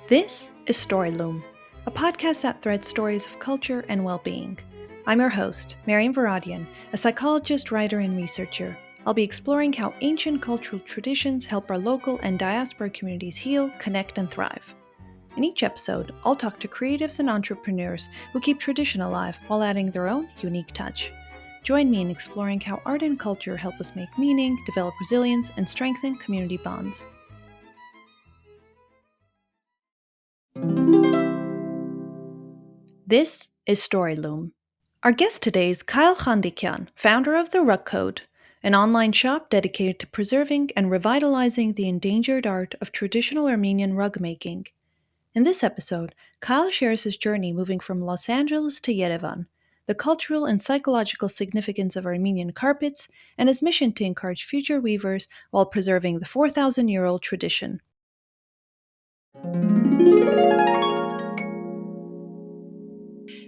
This is Story Loom, a podcast that threads stories of culture and well-being. I'm your host, Mariam Vahradyan, a psychologist, writer, and researcher. I'll be exploring how ancient cultural traditions help our local and diaspora communities heal, connect, and thrive. In each episode, I'll talk to creatives and entrepreneurs who keep tradition alive while adding their own unique touch. Join me in exploring how art and culture help us make meaning, develop resilience, and strengthen community bonds. This is Story Loom. Our guest today is Khandikian, founder of The Rug Code, an online shop dedicated to preserving and revitalizing the endangered art of traditional Armenian rug making. In this episode, Kyle shares his journey moving from Los Angeles to Yerevan, the cultural and psychological significance of Armenian carpets, and his mission to encourage future weavers while preserving the 4,000-year-old tradition.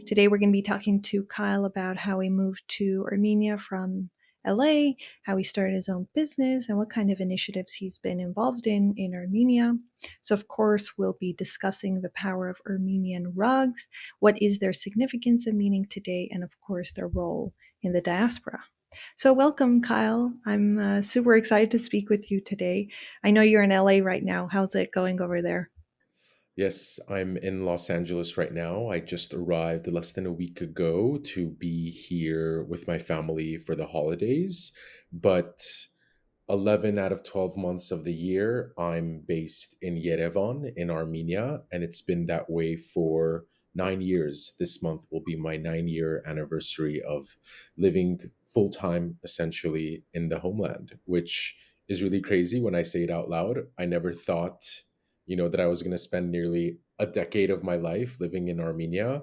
Today, we're going to be talking to Kyle about how he moved to Armenia from LA, how he started his own business, and what kind of initiatives he's been involved in Armenia. So, of course, we'll be discussing the power of Armenian rugs, what is their significance and meaning today, and of course, their role in the diaspora. So, welcome, Kyle. I'm super excited to speak with you today. I know you're in LA right now. How's it going over there? Yes, I'm in Los Angeles right now. I just arrived less than a week ago to be here with my family for the holidays. But 11 out of 12 months of the year, I'm based in Yerevan in Armenia, and it's been that way for 9 years. This month will be my 9 year anniversary of living full time essentially in the homeland, which is really crazy when I say it out loud. I never thought, that I was going to spend nearly a decade of my life living in Armenia.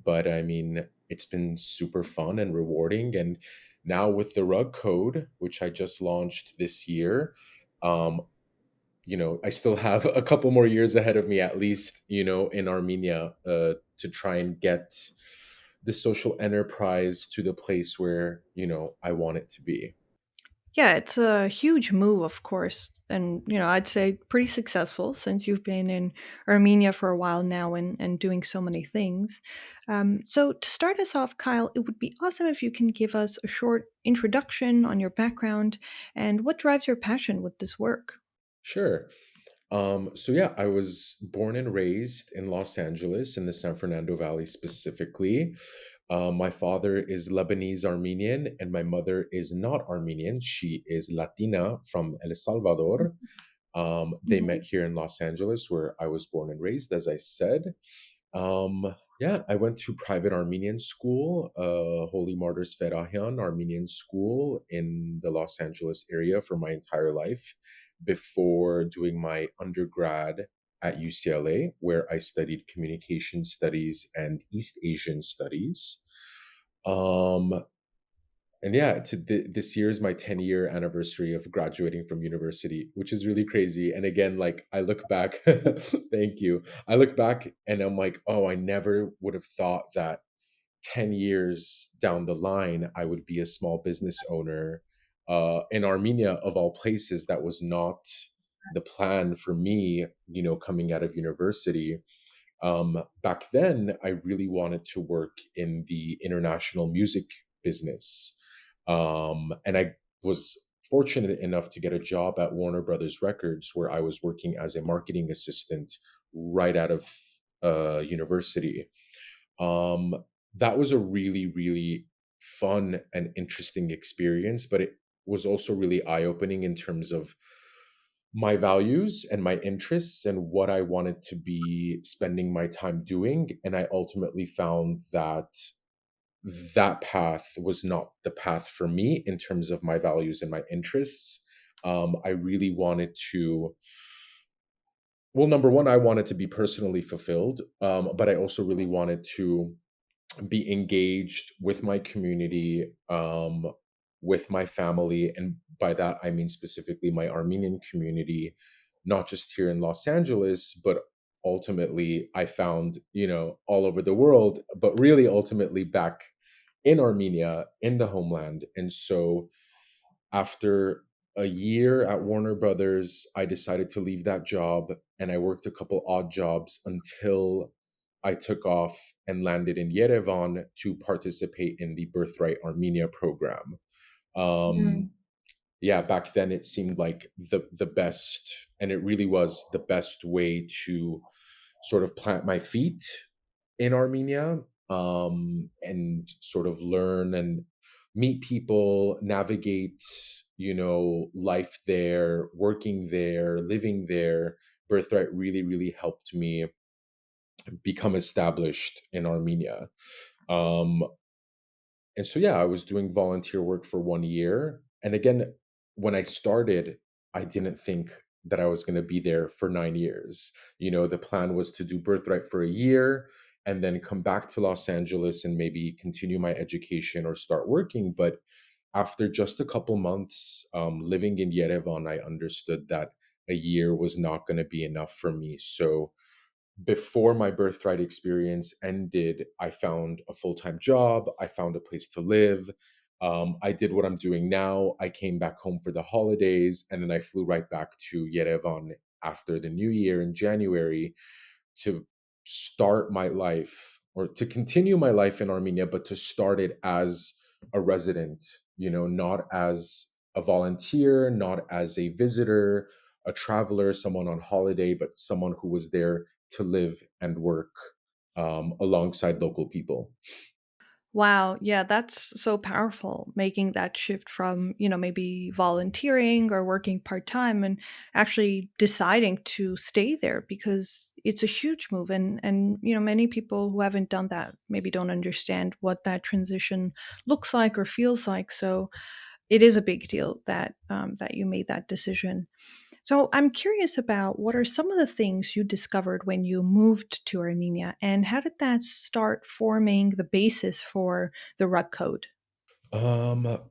But I mean, it's been super fun and rewarding. And now with the rug code, which I just launched this year, um, I still have a couple more years ahead of me, at least, in Armenia, to try and get the social enterprise to the place where, I want it to be. Yeah, it's a huge move, of course. And, I'd say pretty successful since you've been in Armenia for a while now and doing so many things. So, to start us off, Kyle, it would be awesome if you can give us a short introduction on your background and what drives your passion with this work. Sure. So yeah, I was born and raised in Los Angeles in the San Fernando Valley specifically. My father is Lebanese Armenian and my mother is not Armenian. She is Latina from El Salvador. They met Mhm. here in Los Angeles where I was born and raised, as I said. Yeah, I went to private Armenian school, Holy Martyrs Ferahian Armenian School in the Los Angeles area for my entire life before doing my undergrad at UCLA, where I studied communication studies and East Asian studies. Um, and yeah, this year is my 10-year anniversary of graduating from university, which is really crazy. And again, like I look back, thank you. I look back and I'm like, oh, I never would have thought that 10 years down the line, I would be a small business owner in Armenia, of all places. That was not the plan for me, coming out of university. Back then, I really wanted to work in the international music business. And I was fortunate enough to get a job at Warner Brothers Records, where I was working as a marketing assistant right out of university. Um, that was a really, really fun and interesting experience, but it was also really eye opening in terms of my values and my interests and what I wanted to be spending my time doing. And I ultimately found that that path was not the path for me in terms of my values and my interests. I really wanted to, well, number one, I wanted to be personally fulfilled, but I also really wanted to be engaged with my community, with my family. And by that, I mean specifically my Armenian community, not just here in Los Angeles, but ultimately I found, all over the world, but really ultimately back in Armenia, in the homeland. And so after a year at Warner Brothers, I decided to leave that job and I worked a couple odd jobs until I took off and landed in Yerevan to participate in the Birthright Armenia program. Um, Mm. yeah, back then it seemed like the best, and it really was the best way to sort of plant my feet in Armenia, and sort of learn and meet people, navigate, life there, working there, living there. Birthright really, really helped me become established in Armenia. Um, and so, yeah, I was doing volunteer work for 1 year. And again, when I started, I didn't think that I was going to be there for 9 years. The plan was to do Birthright for a year and then come back to Los Angeles and maybe continue my education or start working. But after just a couple months living in Yerevan, I understood that a year was not going to be enough for me. So before my birthright experience ended, I found a full time job. I found a place to live. I did what I'm doing now. I came back home for the holidays and then I flew right back to Yerevan after the new year in January to start my life or to continue my life in Armenia, but to start it as a resident, not as a volunteer, not as a visitor, a traveler, someone on holiday, but someone who was there to live and work alongside local people. Wow, yeah, that's so powerful, making that shift from, maybe volunteering or working part-time and actually deciding to stay there because it's a huge move and many people who haven't done that maybe don't understand what that transition looks like or feels like. So it is a big deal that you made that decision. So I'm curious about what are some of the things you discovered when you moved to Armenia, and how did that start forming the basis for the rug code?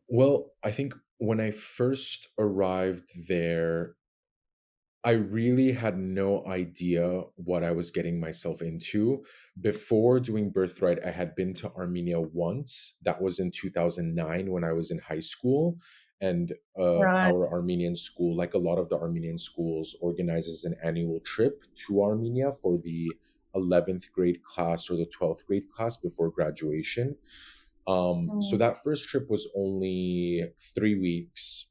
Well, I think when I first arrived there, I really had no idea what I was getting myself into. Before doing Birthright, I had been to Armenia once. That was in 2009 when I was in high school. And Right. our Armenian school, like a lot of the Armenian schools, organizes an annual trip to Armenia for the 11th grade class or the 12th grade class before graduation. So Mm. that first trip was only 3 weeks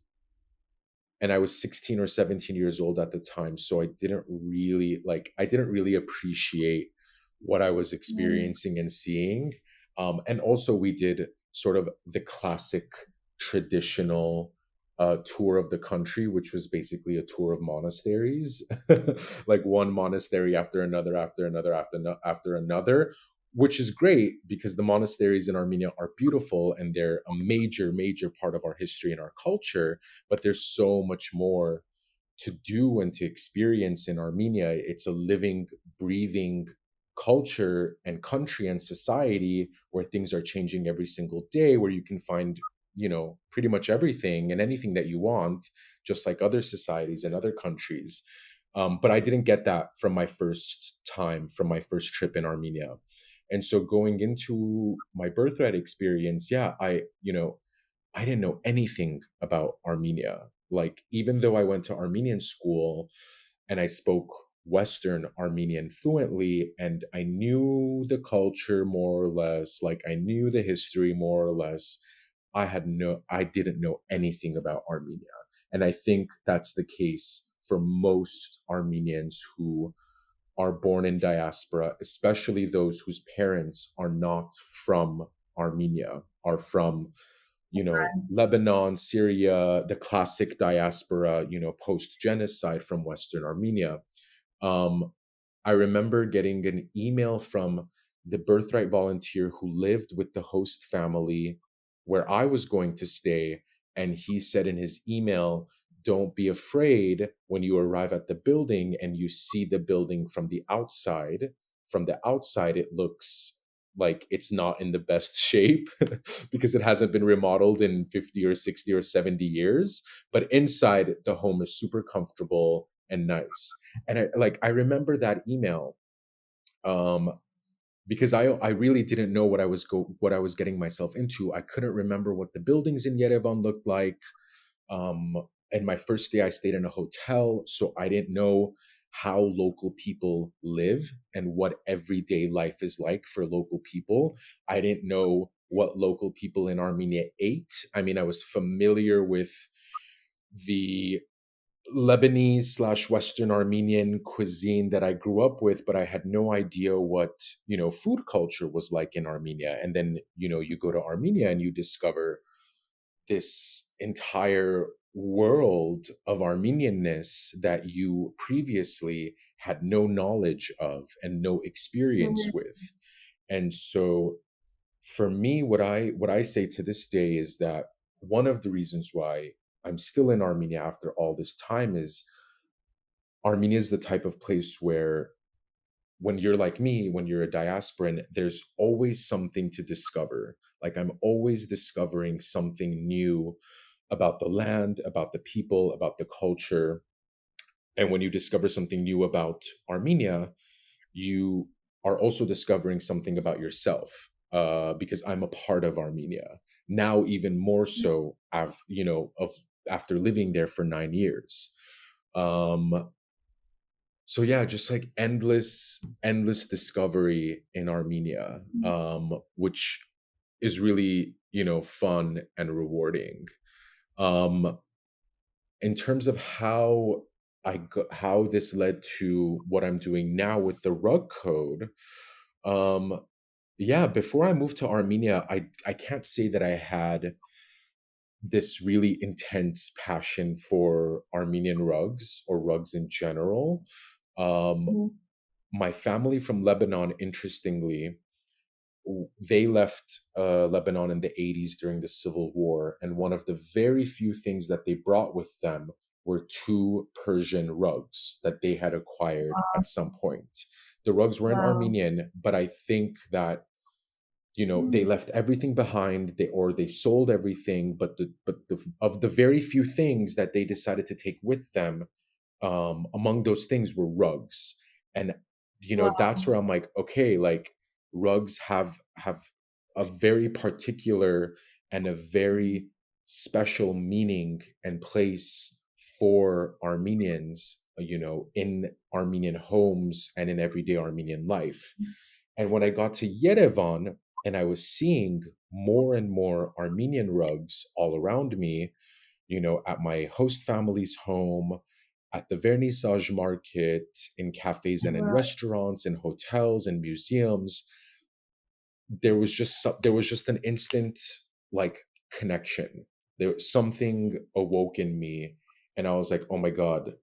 and I was 16 or 17 years old at the time. So I didn't really appreciate what I was Mm. experiencing and seeing. And also, we did sort of the classic traditional tour of the country, which was basically a tour of monasteries, like one monastery after another, which is great because the monasteries in Armenia are beautiful and they're a major, major part of our history and our culture, but there's so much more to do and to experience in Armenia. It's a living, breathing culture and country and society where things are changing every single day, where you can find, pretty much everything and anything that you want, just like other societies and other countries. But I didn't get that from my first trip in Armenia. And so going into my birthright experience, yeah, I didn't know anything about Armenia. Like, even though I went to Armenian school and I spoke Western Armenian fluently and I knew the culture more or less, like I knew the history more or less, I didn't know anything about Armenia. And I think that's the case for most Armenians who are born in diaspora, especially those whose parents are not from Armenia, are from, Lebanon, Syria, the classic diaspora, post genocide from Western Armenia. Um, I remember getting an email from the birthright volunteer who lived with the host family where I was going to stay. And he said in his email, don't be afraid when you arrive at the building and you see the building from the outside. From the outside, it looks like it's not in the best shape because it hasn't been remodeled in 50 or 60 or 70 years. But inside, the home is super comfortable and nice. And I remember that email um because I really didn't know what I was getting myself into. I couldn't remember what the buildings in Yerevan looked like. um And my first day, I stayed in a hotel, so I didn't know how local people live and what everyday life is like for local people. I didn't know what local people in Armenia ate. I mean, I was familiar with the Lebanese slash Western Armenian cuisine that I grew up with, but I had no idea what, food culture was like in Armenia. And then, you go to Armenia and you discover this entire world of Armenianness that you previously had no knowledge of and no experience Mhm. with. And so for me, what I say to this day is that one of the reasons why I'm still in Armenia after all this time is Armenia is the type of place where when you're like me, when you're a diasporan, there's always something to discover. Like I'm always discovering something new about the land, about the people, about the culture. And when you discover something new about Armenia, you are also discovering something about yourself, because I'm a part of Armenia now, even more so. After living there for 9 years. Um, so yeah, just like endless discovery in Armenia, which is really fun and rewarding. Um, in terms of how this led to what I'm doing now with the rug code. um, yeah, before I moved to Armenia, I can't say that I had this really intense passion for Armenian rugs or rugs in general. Um, Mhm. my family from Lebanon, interestingly, they left Lebanon in the 80s during the Civil War, and one of the very few things that they brought with them were two Persian rugs that they had acquired at some point. The rugs weren't Wow. Armenian, but I think that they Mm. left everything behind, they sold everything, but of the very few things that they decided to take with them, among those things were rugs. And that's Wow. where I'm like, okay, like rugs have a very particular and a very special meaning and place for Armenians, in Armenian homes and in everyday Armenian life. And when I got to Yerevan and I was seeing more and more Armenian rugs all around me, at my host family's home, at the vernissage market, in cafes and in Right. restaurants, in hotels and museums, there was just an instant, like, connection. There something awoke in me, and I was like, oh my god,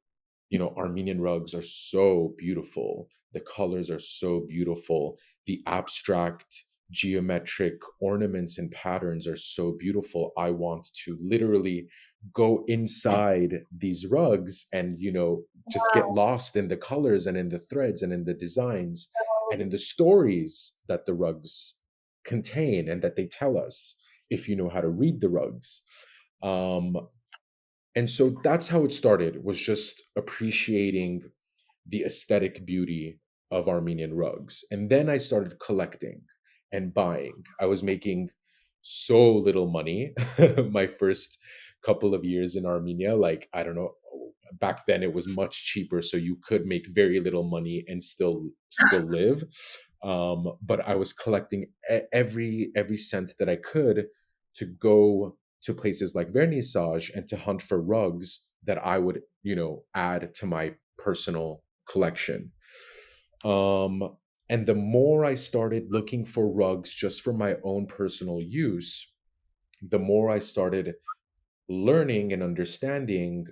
Armenian rugs are so beautiful. The colors are so beautiful. The abstract geometric ornaments and patterns are so beautiful. I want to literally go inside these rugs and, just get Wow. lost in the colors and in the threads and in the designs and in the stories that the rugs contain and that they tell us if you know how to read the rugs. Um, and so that's how it started, was just appreciating the aesthetic beauty of Armenian rugs. And then I started collecting and buying. I was making so little money my first couple of years in Armenia. Like, I don't know, back then it was much cheaper, so you could make very little money and still live. But I was collecting every cent that I could to go to places like Vernissage and to hunt for rugs that I would, add to my personal collection. Um, and the more I started looking for rugs just for my own personal use, the more I started learning and understanding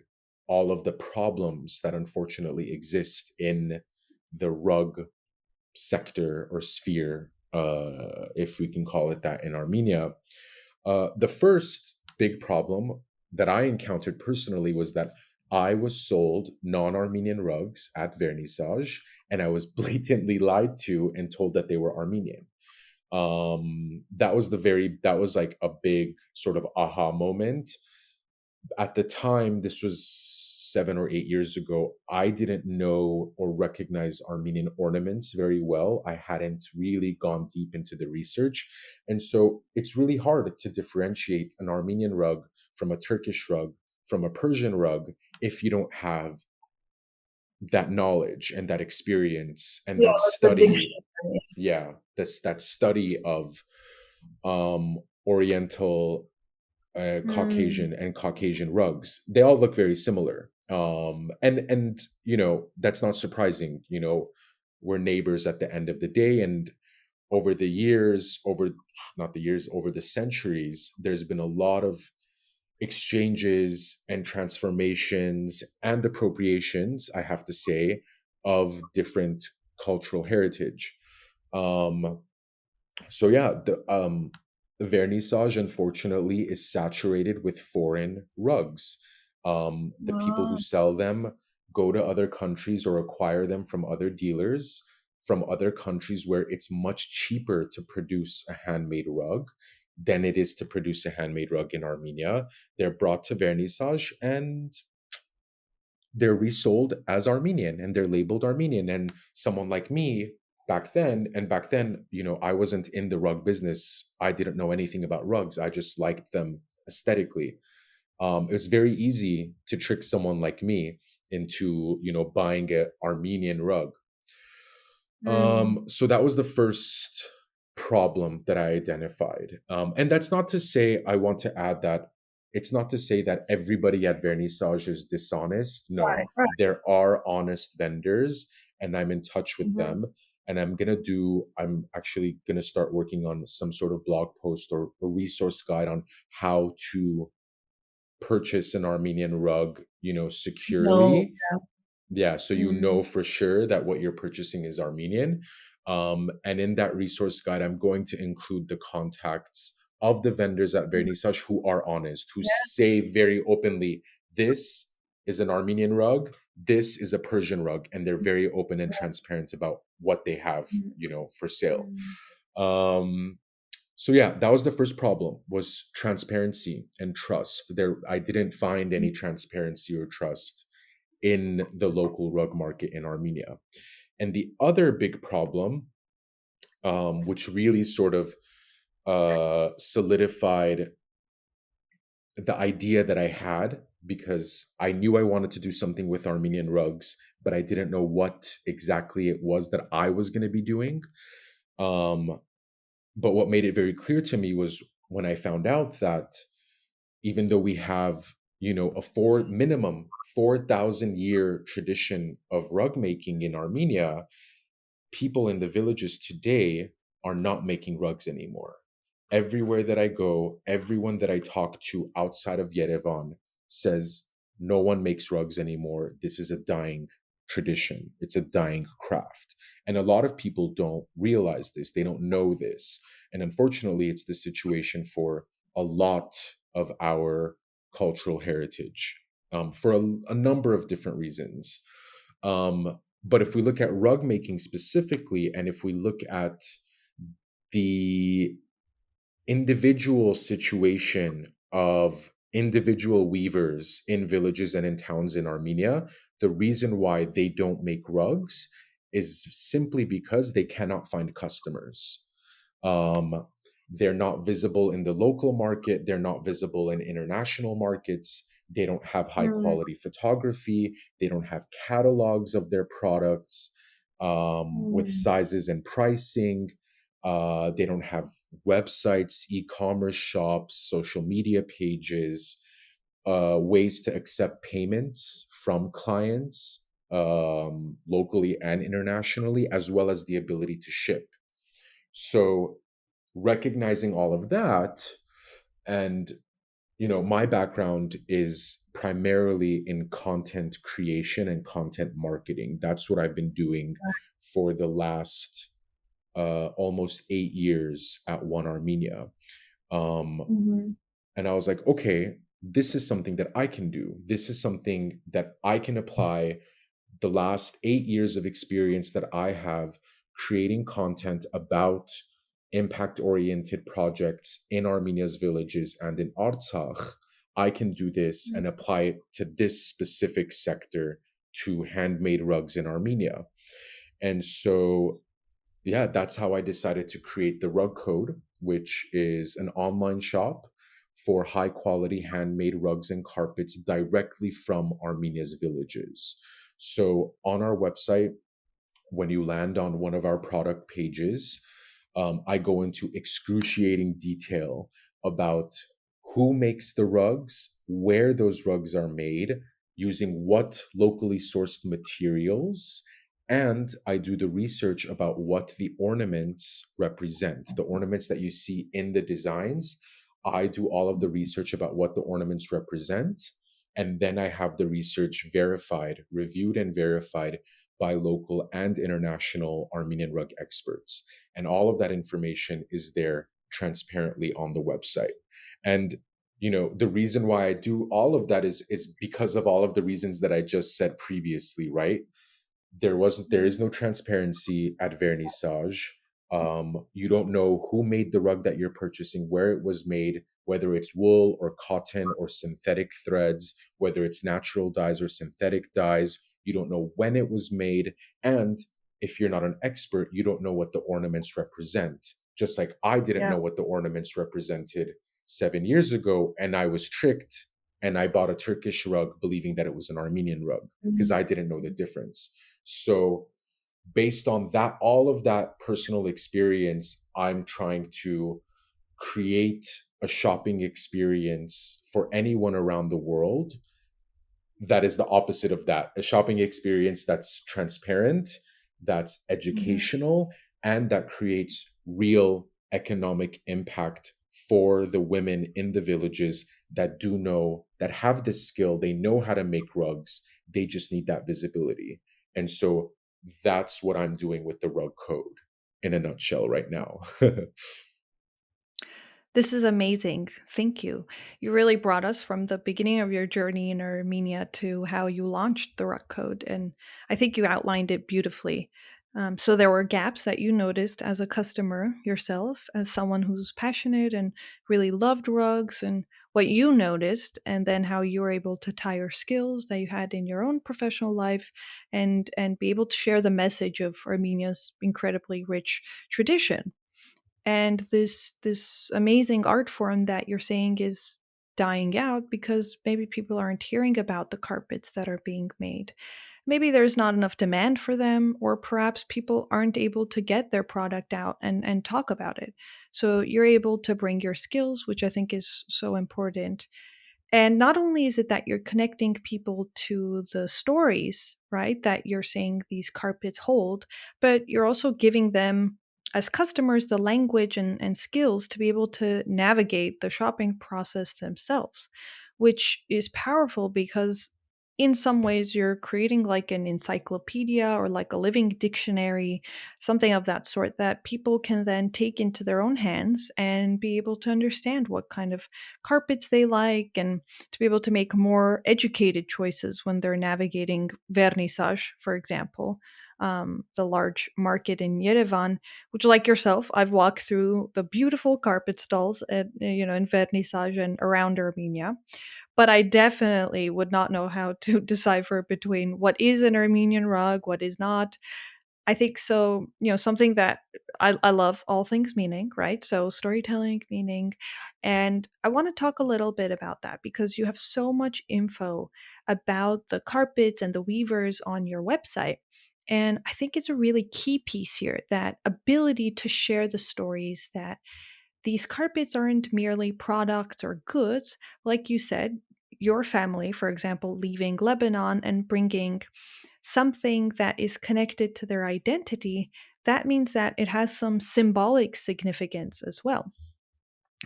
all of the problems that unfortunately exist in the rug sector or sphere, if we can call it that, in Armenia. The first big problem that I encountered personally was that I was sold non Armenian rugs at Vernissage, and I was blatantly lied to and told that they were Armenian. That was like a big sort of aha moment. At the time, this was 7 or 8 years ago, I didn't know or recognize Armenian ornaments very well. I hadn't really gone deep into the research. And so it's really hard to differentiate an Armenian rug from a Turkish rug, from a Persian rug if you don't have that knowledge and that experience and Yeah, that that's the big study. shift for me. Yeah, that's that study of Oriental, Mm, Caucasian, and Caucasian rugs. They all look very similar. And that's not surprising. We're neighbors at the end of the day, and over the years, over not the years, over the centuries, there's been a lot of exchanges and transformations and appropriations, I have to say, of different cultural heritage. Um, so yeah, the vernissage unfortunately is saturated with foreign rugs. The people who oh, sell them go to other countries or acquire them from other dealers from other countries where it's much cheaper to produce a handmade rug than it is to produce a handmade rug in Armenia. They're brought to vernissage and they're resold as Armenian and they're labeled Armenian. And someone like me back then, I wasn't in the rug business. I didn't know anything about rugs. I just liked them aesthetically. It was very easy to trick someone like me into, buying an Armenian rug. mm, So that was the first problem that I identified. And that's not to say, I want to add that it's not to say that everybody at Vernissage is dishonest. No, right, right. there are honest vendors, and I'm in touch with Mm-hmm. them. And I'm actually going to start working on some sort of blog post or a resource guide on how to purchase an Armenian rug, No. securely. Yeah, so you Mm, know for sure that what you're purchasing is Armenian. And in that resource guide, I'm going to include the contacts of the vendors at mm, Vernissage who are honest, who yeah. say very openly, this is an Armenian rug, this is a Persian rug, and they're very open and transparent about what they have, Mm, for sale. mm, Um, so yeah, that was the first problem, was transparency and trust. I didn't find mm, any transparency or trust in the local rug market in Armenia. And the other big problem, which really sort of solidified the idea that I had, because I knew I wanted to do something with Armenian rugs, but I didn't know what exactly it was that I was going to be doing. Um, but what made it very clear to me was when I found out that even though we have, a minimum 4,000 year tradition of rug making in Armenia, people in the villages today are not making rugs anymore. Everywhere that I go, everyone that I talk to outside of Yerevan says no one makes rugs anymore. This is a dying tradition. It's a dying craft. And a lot of people don't realize this. They don't know this. And unfortunately, it's the situation for a lot of our cultural heritage, for a number of different reasons. But if we look at rug making specifically, and if we look at the individual situation of individual weavers in villages and in towns in Armenia, the reason why they don't make rugs is simply because they cannot find customers. Um, they're not visible in the local market, they're not visible in international markets. They don't have high mm, quality photography, they don't have catalogs of their products, with mm, sizes and pricing. They don't have websites, e-commerce shops, social media pages, ways to accept payments from clients, locally and internationally, as well as the ability to ship. So, recognizing all of that, and my background is primarily in content creation and content marketing. That's what I've been doing for the last almost 8 years at One Armenia. Um, mhm, and I was like, okay, this is something that I can do. This is something that I can apply the last 8 years of experience that I have creating content about impact oriented projects in Armenia's villages and in Artsakh. I can do this mm, and apply it to this specific sector, to handmade rugs in Armenia. And so yeah, that's how I decided to create the Rug Code, which is an online shop for high quality handmade rugs and carpets directly from Armenia's villages. So on our website, when you land on one of our product pages, I go into excruciating detail about who makes the rugs, where those rugs are made, using what locally sourced materials, and I do the research about what the ornaments represent. The ornaments that you see in the designs, I do all of the research about what the ornaments represent. And then I have the research verified, reviewed, and verified by local and international Armenian rug experts. And all of that information is there transparently on the website. And the reason why I do all of that is because of all of the reasons that I just said previously, right? There is no transparency at vernissage. You don't know who made the rug that you're purchasing, where it was made, whether it's wool or cotton or synthetic threads, whether it's natural dyes or synthetic dyes. You don't know when it was made. And if you're not an expert, you don't know what the ornaments represent. Just like I didn't Yeah. know what the ornaments represented 7 years ago, and I was tricked and I bought a Turkish rug believing that it was an Armenian rug because Mhm. I didn't know the difference. So, based on that, all of that personal experience, I'm trying to create a shopping experience for anyone around the world that is the opposite of that, a shopping experience that's transparent, that's Mhm. educational, and that creates real economic impact for the women in the villages that do know, that have this skill, they know how to make rugs, they just need that visibility. And so that's what I'm doing with the rug code in a nutshell right now. This is amazing. Thank you. You really brought us from the beginning of your journey in Armenia to how you launched the Rock Code. And I think you outlined it beautifully. So there were gaps that you noticed as a customer yourself, as someone who's passionate and really loved rugs, and what you noticed, and then how you were able to tie your skills that you had in your own professional life and be able to share the message of Armenia's incredibly rich tradition. And this amazing art form that you're saying is dying out because maybe people aren't hearing about the carpets that are being made. Maybe there's not enough demand for them, or perhaps people aren't able to get their product out and talk about it. So you're able to bring your skills, which I think is so important. And not only is it that you're connecting people to the stories, right, that you're saying these carpets hold, but you're also giving them, as customers, the language and skills to be able to navigate the shopping process themselves, which is powerful because in some ways you're creating like an encyclopedia or like a living dictionary, something of that sort that people can then take into their own hands and be able to understand what kind of carpets they like, and to be able to make more educated choices when they're navigating vernissage, for example, the large market in Yerevan, which, like yourself, I've walked through the beautiful carpet stalls at in vernissage and around Armenia. But I definitely would not know how to decipher between what is an Armenian rug, what is not. I think so, something that I love all things meaning, right? So storytelling, meaning. And I want to talk a little bit about that because you have so much info about the carpets and the weavers on your website. And I think it's a really key piece here, that ability to share the stories, that these carpets aren't merely products or goods. Like you said, your family, for example, leaving Lebanon and bringing something that is connected to their identity, that means that it has some symbolic significance as well.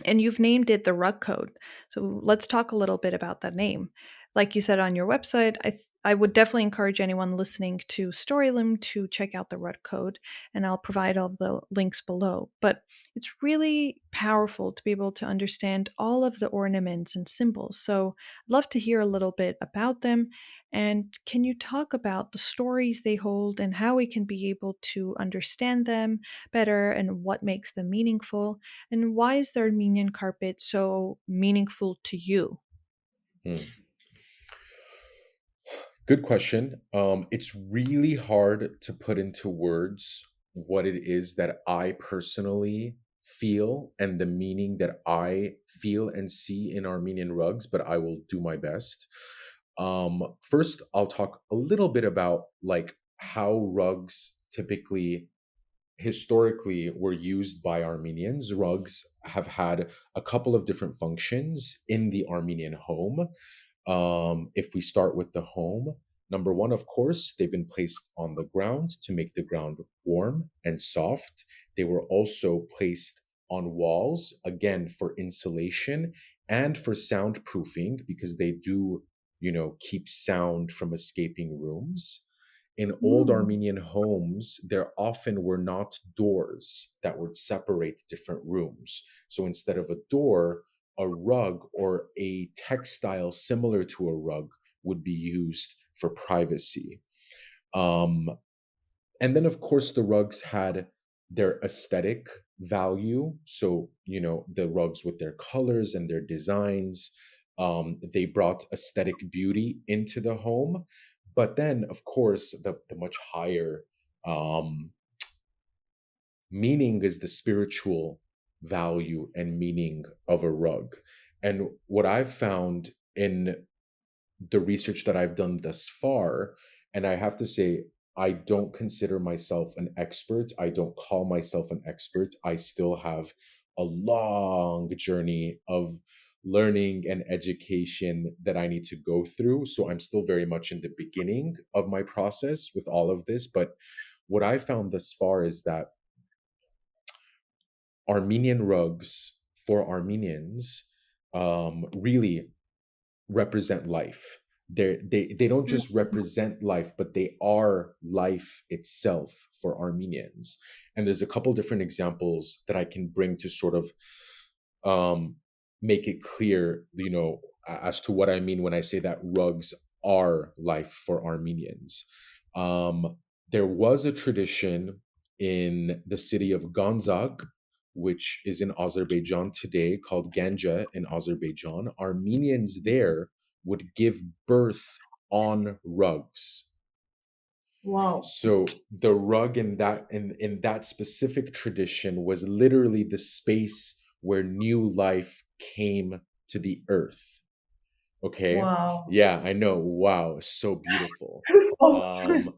And you've named it the rug code. So let's talk a little bit about that name. Like you said on your website, I would definitely encourage anyone listening to Story Loom to check out the rug code, and I'll provide all the links below. But it's really powerful to be able to understand all of the ornaments and symbols. So I'd love to hear a little bit about them. And can you talk about the stories they hold and how we can be able to understand them better and what makes them meaningful? And why is the Armenian carpet so meaningful to you? Hmm. Good question. It's really hard to put into words what it is that I personally feel and the meaning that I feel and see in Armenian rugs, but I will do my best. First, I'll talk a little bit about like how rugs typically historically were used by Armenians. Rugs have had a couple of different functions in the Armenian home. If we start with the home, number one, of course, they've been placed on the ground to make the ground warm and soft. They were also placed on walls, again, for insulation and for soundproofing, because they do, keep sound from escaping rooms. In old Mm. Armenian homes, there often were not doors that would separate different rooms. So instead of a door, a rug or a textile similar to a rug would be used for privacy. Um, and then, of course, the rugs had their aesthetic value. So, the rugs with their colors and their designs, they brought aesthetic beauty into the home. But then, of course, the much higher um, meaning is the spiritual value and meaning of a rug. And what I've found in the research that I've done thus far, and I have to say, I don't consider myself an expert. I don't call myself an expert. I still have a long journey of learning and education that I need to go through. So I'm still very much in the beginning of my process with all of this. But what I found thus far is that Armenian rugs for Armenians really represent life. They don't just represent life, but they are life itself for Armenians. And there's a couple different examples that I can bring to sort of um, make it clear, as to what I mean when I say that rugs are life for Armenians. There was a tradition in the city of Ganzak, which is in Azerbaijan today, called Ganja in Azerbaijan. Armenians there would give birth on rugs. Wow. So the rug in that specific tradition was literally the space where new life came to the earth. Okay. Wow. Yeah, I know. Wow, so beautiful. False. Um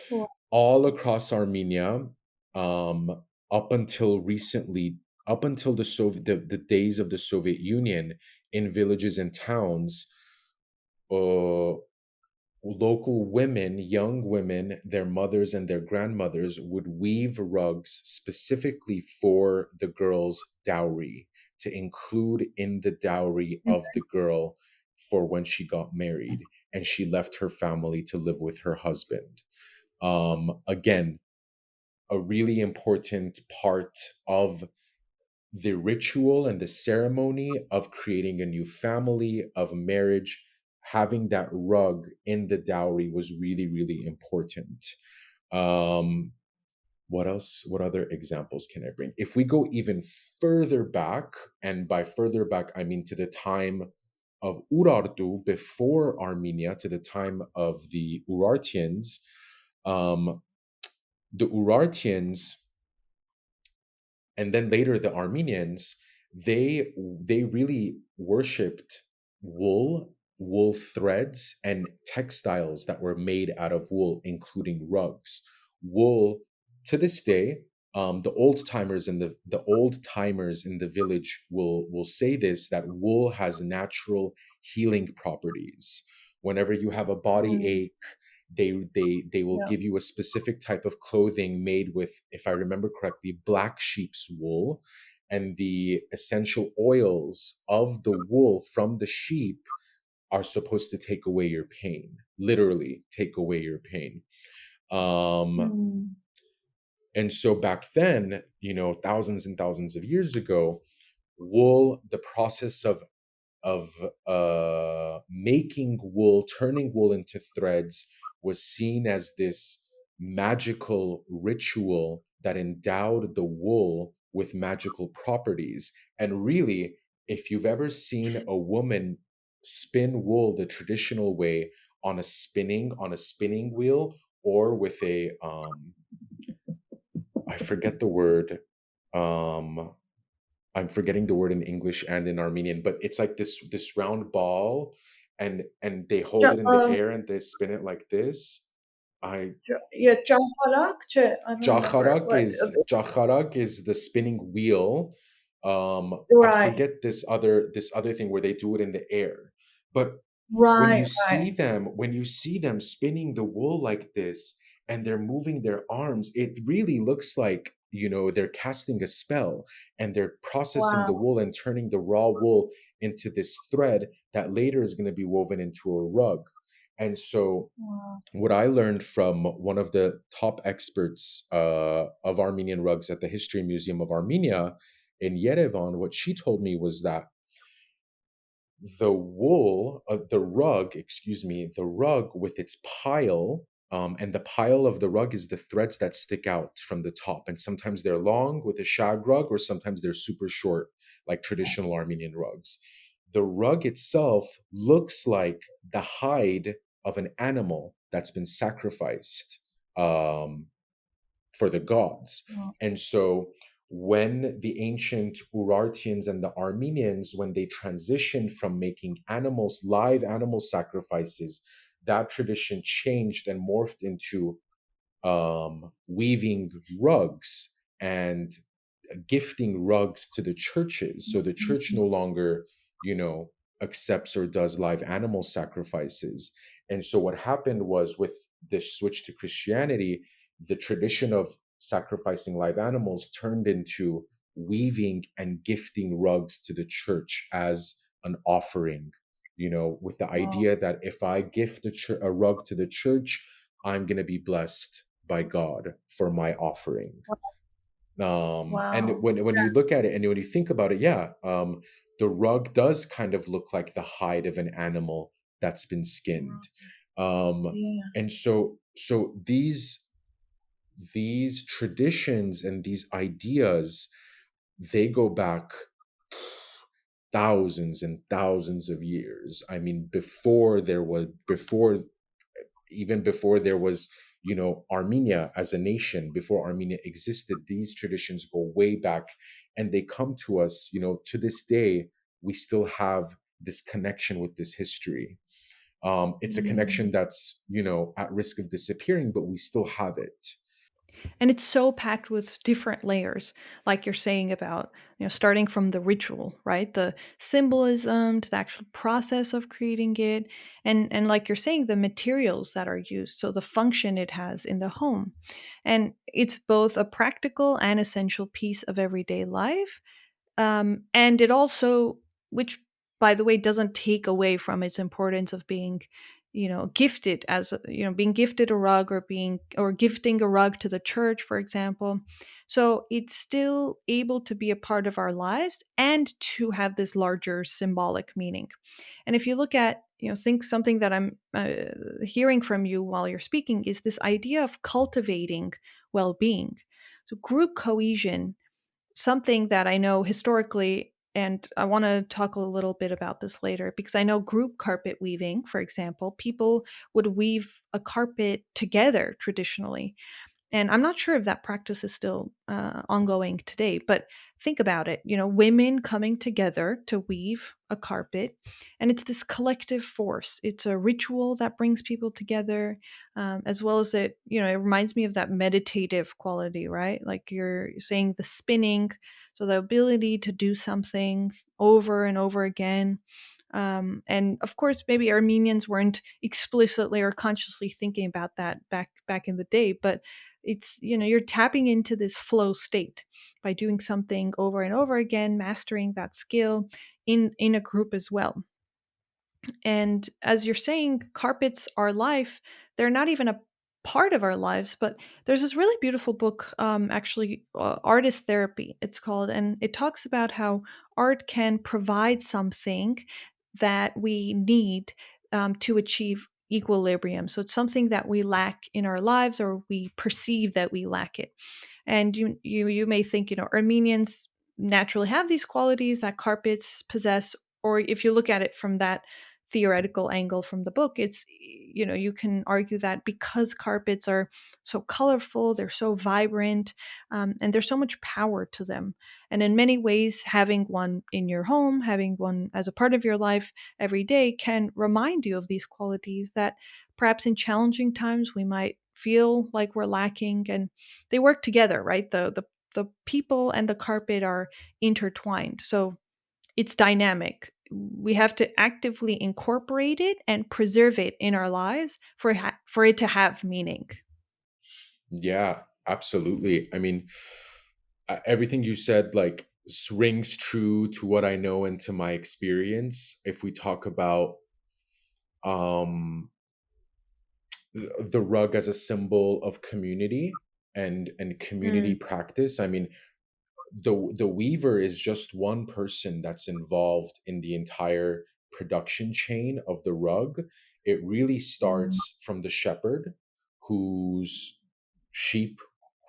Wow. all across Armenia, up until recently, up until the days of the Soviet Union, in villages and towns, uh, local women, young women, their mothers and their grandmothers would weave rugs specifically for the girl's dowry, to include in the dowry of the girl for when she got married and she left her family to live with her husband. Again, a really important part of the ritual and the ceremony of creating a new family, of marriage. Having that rug in the dowry was really, really important. Um, what else? What other examples can I bring? If we go even further back, and by further back, I mean to the time of Urartu, before Armenia, to the time of the Urartians, um, the Urartians and then later the Armenians, they really worshipped wool threads and textiles that were made out of wool, including rugs. Wool, to this day, the old timers in the village will say this, that wool has natural healing properties. Whenever you have a body Mm. ache, they will Yeah. give you a specific type of clothing made with, if I remember correctly, black sheep's wool, and the essential oils of the wool from the sheep are supposed to take away your pain, literally take away your pain. um Mm. and so back then, thousands and thousands of years ago, wool, the process of making wool, turning wool into threads, was seen as this magical ritual that endowed the wool with magical properties. And really, if you've ever seen a woman spin wool the traditional way, on a spinning wheel, or with a I forget the word, Um, I'm forgetting the word in English and in Armenian, but it's like this round ball, and they hold it in the air and they spin it like this. I yeah, Jaharak, I don't remember what. Jacharak is the spinning wheel. I Right, forget this other thing where they do it in the air. But right, right. when you see them spinning the wool like this and they're moving their arms, it really looks like, they're casting a spell, and they're processing the Wow, wool and turning the raw wool into this thread that later is going to be woven into a rug. And so wow. what I learned from one of the top experts of Armenian rugs at the History Museum of Armenia in Yerevan, what she told me was that the rug with its pile, and the pile of the rug is the threads that stick out from the top. And sometimes they're long with a shag rug, or sometimes they're super short, like traditional Armenian rugs. The rug itself looks like the hide of an animal that's been sacrificed, um, for the gods. Wow, And so when the ancient Urartians and the Armenians, when they transitioned from making live animal sacrifices, that tradition changed and morphed into weaving rugs and gifting rugs to the churches. So the church no longer, you know, accepts or does live animal sacrifices. And so what happened was, with this switch to Christianity, the tradition of sacrificing live animals turned into weaving and gifting rugs to the church as an offering, with the wow, idea that if I gift a rug to the church, I'm going to be blessed by God for my offering. And wow. when you look at it and when you think about it, yeah, the rug does kind of look like the hide of an animal that's been skinned. Yeah. And so these traditions and these ideas, they go back thousands and thousands of years. I mean, before there was, Armenia as a nation, before Armenia existed, these traditions go way back, and they come to us, to this day. We still have this connection with this history. It's a connection Mm. that's, at risk of disappearing, but we still have it. And it's so packed with different layers, like you're saying about, starting from the ritual, right? The symbolism to the actual process of creating it, and like you're saying, the materials that are used, so the function it has in the home. And it's both a practical and essential piece of everyday life. And it also, which by the way, doesn't take away from its importance of being, gifted being gifted a rug, or gifting a rug to the church, for example. So it's still able to be a part of our lives and to have this larger symbolic meaning. And if you look at, think something that I'm hearing from you while you're speaking is this idea of cultivating well-being. So group cohesion, something that I know historically, and I want to talk a little bit about this later, because I know group carpet weaving, for example, people would weave a carpet together traditionally. And I'm not sure if that practice is still ongoing today, but think about it. Women coming together to weave a carpet, and it's this collective force. It's a ritual that brings people together, as well as it reminds me of that meditative quality, right? Like you're saying, the spinning, so the ability to do something over and over again. And of course, maybe Armenians weren't explicitly or consciously thinking about that back in the day, but it's, you're tapping into this flow state by doing something over and over again, mastering that skill in a group as well. And as you're saying, carpets are life. They're not even a part of our lives, but there's this really beautiful book, actually, Artist Therapy, it's called, and it talks about how art can provide something that we need to achieve equilibrium. So it's something that we lack in our lives, or we perceive that we lack it. And you may think, Armenians naturally have these qualities that carpets possess, or if you look at it from that theoretical angle from the book, it's, you can argue that because carpets are so colorful, they're so vibrant, and there's so much power to them. And in many ways, having one in your home, having one as a part of your life every day can remind you of these qualities that perhaps in challenging times we might feel like we're lacking. And they work together, right? The people and the carpet are intertwined. So it's dynamic. We have to actively incorporate it and preserve it in our lives for it to have meaning. Yeah, absolutely. I mean, everything you said like rings true to what I know and to my experience. If we talk about um the rug as a symbol of community and community Mm, practice, I mean, the weaver is just one person that's involved in the entire production chain of the rug. It really mm, starts from the shepherd, whose sheep,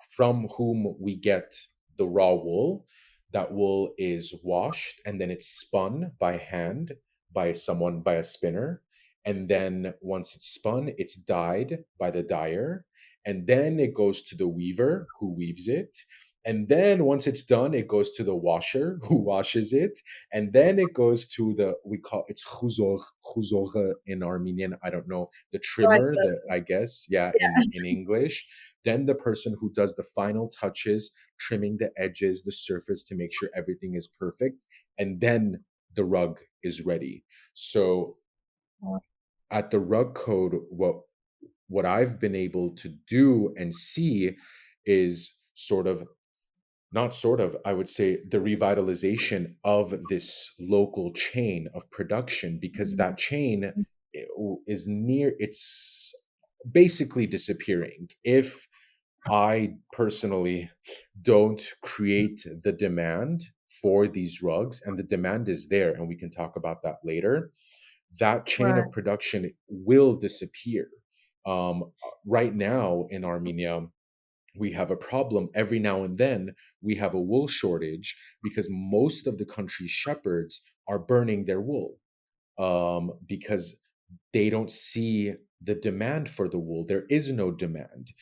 from whom we get the raw wool. That wool is washed and then it's spun by hand by someone, by a spinner. And then once it's spun, it's dyed by the dyer. And then it goes to the weaver who weaves it, and then once it's done, it goes to the washer who washes it. And then it goes to the, we call it's khuzor in Armenian. I don't know, the so trimmer, the, I guess, yeah, in English. Then the person who does the final touches, trimming the edges, the surface to make sure everything is perfect. And then the rug is ready. So at the rug code, what I've been able to do and see is sort of, not sort of, I would say, the revitalization of this local chain of production, because that chain is near, it's basically disappearing if I personally don't create the demand for these rugs. And the demand is there, and we can talk about that later. That chain right. of production will disappear. Right now in Armenia, we have a problem. Every now and then we have a wool shortage because most of the country's shepherds are burning their wool, because they don't see the demand for the wool. There is no demand.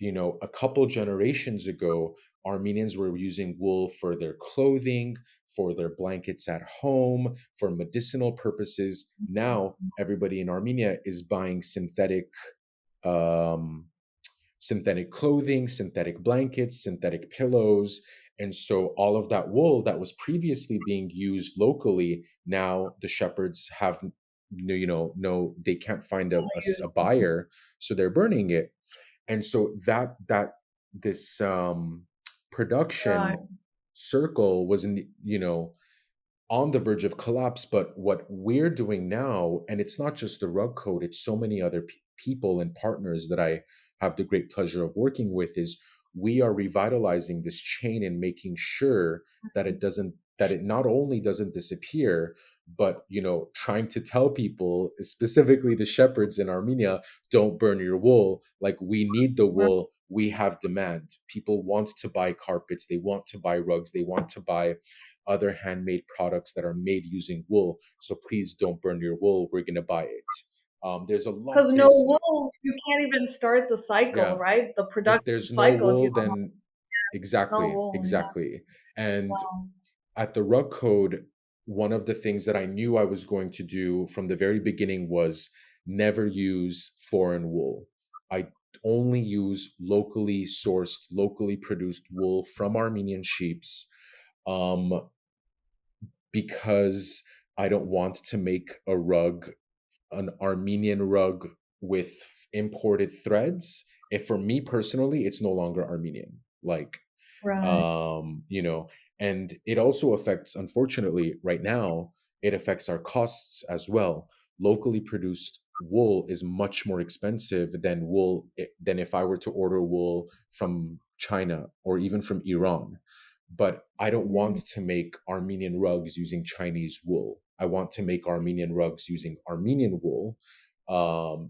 A couple generations ago, Armenians were using wool for their clothing, for their blankets at home, for medicinal purposes. Now everybody in Armenia is buying um, synthetic clothing, synthetic blankets, synthetic pillows. And so all of that wool that was previously being used locally, now the shepherds have no, no, they can't find a Use. buyer, so they're burning it. And so that this Right. production circle was in, on the verge of collapse. But what we're doing now, and it's not just the rug code, it's so many other people and partners that I have the great pleasure of working with, is we are revitalizing this chain and making sure that it not only doesn't disappear, but trying to tell people, specifically the shepherds in Armenia, don't burn your wool. Like, we need the Right. wool, we have demand. People want to buy carpets, they want to buy rugs, they want to buy other handmade products that are made using wool. So please don't burn your wool. We're going to buy it. There's a lot. Because no There's, wool, you can't even start the cycle, yeah. right? The If production there's no cycle if you wool, don't have then no exactly, wool. Yeah. exactly. And Wow. at the rug code, one of the things that I knew I was going to do from the very beginning was never use foreign wool. I only use locally sourced, locally produced wool from Armenian sheeps. Because I don't want to make a rug, an Armenian rug with imported threads. If, for me personally, it's no longer Armenian. Like, Right. um, you know, and it also affects, unfortunately, right now, it affects our costs as well. Locally produced wool is much more expensive than than if I were to order wool from China or even from Iran. But I don't want Mm. to make Armenian rugs using Chinese wool. I want to make Armenian rugs using Armenian wool.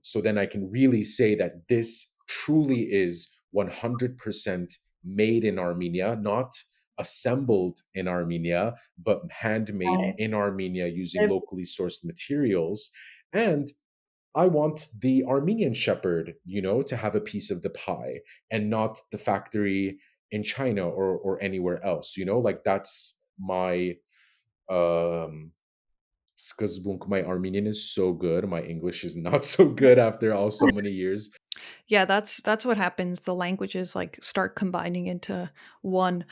So then I can really say that this truly is 100% made in Armenia, not assembled in Armenia, but handmade Right. in Armenia using If locally sourced materials. And I want the Armenian shepherd, to have a piece of the pie and not the factory in China or anywhere else, like that's my um skazbunk. My Armenian is so good. My English is not so good after all so many years. Yeah, that's what happens. The languages like start combining into one.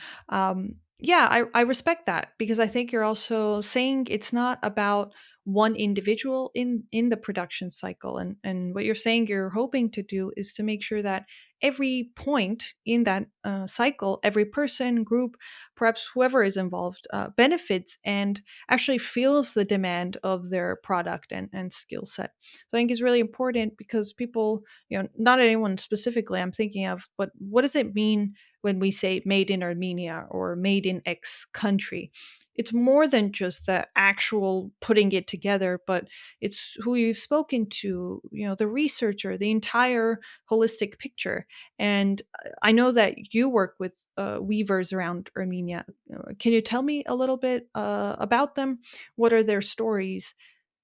Yeah, I respect that because I think you're also saying it's not about one individual in the production cycle, and what you're saying you're hoping to do is to make sure that every point in that cycle, every person, group, perhaps whoever is involved, benefits and actually feels the demand of their product and skill set. So I think it's really important because people, not anyone specifically I'm thinking of, but what does it mean when we say made in Armenia or made in X country? It's more than just the actual putting it together, but it's who you've spoken to, the researcher, the entire holistic picture. And I know that you work with weavers around Armenia. Can you tell me a little bit about them? What are their stories?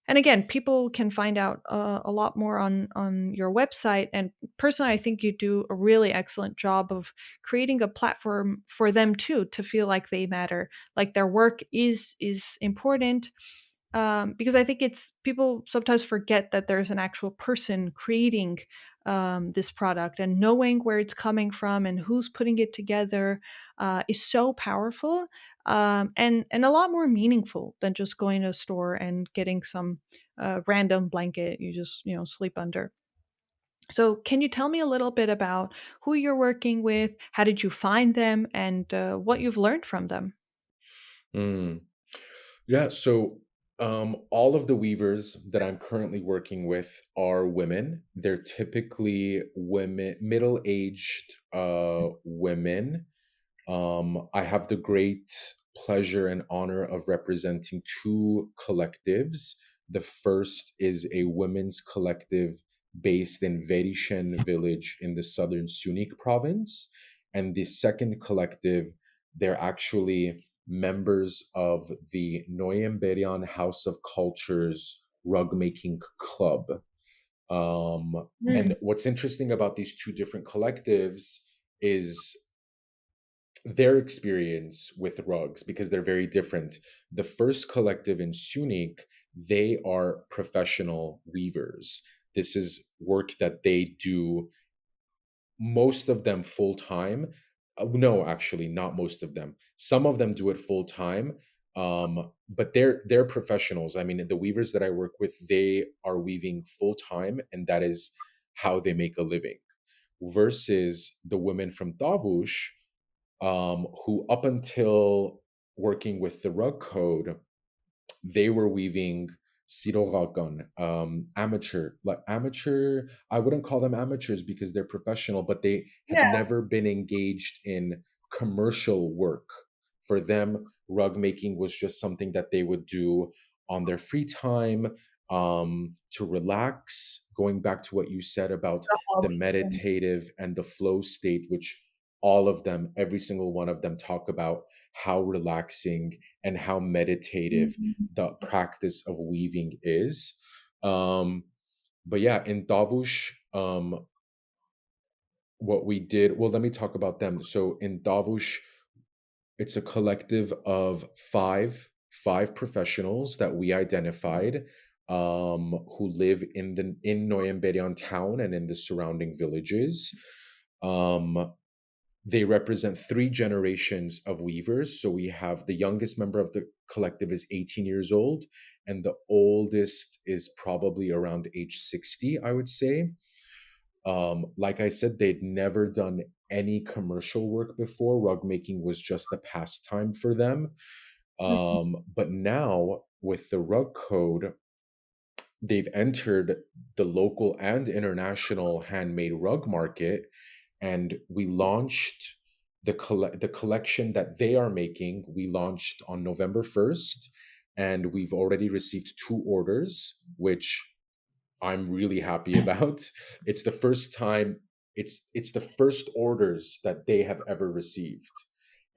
And again, people can find out a lot more on your website. And personally, I think you do a really excellent job of creating a platform for them too to feel like they matter, like their work is important. Because I think it's people sometimes forget that there's an actual person creating this product, and knowing where it's coming from and who's putting it together is so powerful, and a lot more meaningful than just going to a store and getting some random blanket you just sleep under. So, can you tell me a little bit about who you're working with? How did you find them, and what you've learned from them? Mm. Yeah, so all of the weavers that I'm currently working with are women. They're typically women, middle-aged women. I have the great pleasure and honor of representing two collectives. The first is a women's collective based in Verishen village in the southern Sunik province. And the second collective, they're actually members of the Noyemberian House of Culture's rug making club. And Mm. what's interesting about these two different collectives is their experience with rugs, because they're very different. The first collective in Sunik, they are professional weavers. This is work that they do, most of them full time. No, actually, not most of them. Some of them do it full time, but they're professionals. I mean, the weavers that I work with, they are weaving full time, and that is how they make a living. Versus the women from Tavush, who up until working with the rug code, they were weaving sirogakan, amateur, like amateur. I wouldn't call them amateurs because they're professional, but they had Yeah. never been engaged in commercial work. For them, rug making was just something that they would do on their free time, to relax. Going back to what you said about The the hobby. meditative and the flow state, which all of them, every single one of them, talk about how relaxing and how meditative Mhm. the practice of weaving is. Um, but yeah, in Davush, what we did, well, let me talk about them. So in Davush, it's a collective of five professionals that we identified, who live in Noyemberian town and in the surrounding villages. Um, they represent three generations of weavers. So we have the youngest member of the collective is 18 years old, and the oldest is probably around age 60, I would say. Like I said, they'd never done any commercial work before. Rug making was just a pastime for them. Mhm. But now, with the rug code, they've entered the local and international handmade rug market, and we launched the collection that they are making. We launched on November 1st, and we've already received two orders, which I'm really happy about. It's the first time, it's the first orders that they have ever received.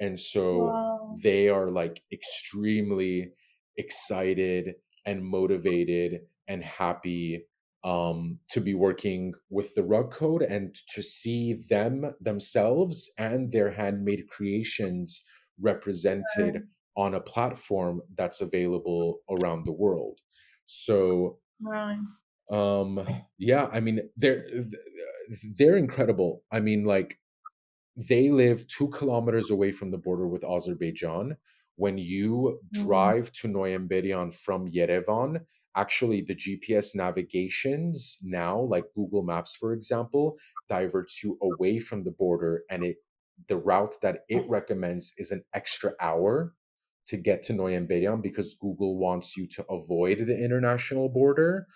And so Wow. they are like extremely excited and motivated, and happy to be working with the rug code and to see them themselves and their handmade creations represented on a platform that's available around the world. So Right. um yeah, I mean they're incredible. I mean, like, they live 2 kilometers away from the border with Azerbaijan. When you Mm. drive to Noyamberian from Yerevan, actually the GPS navigations now, like Google Maps, for example, diverts you away from the border, and the route that it recommends is an extra hour to get to Noyamberian because Google wants you to avoid the international border.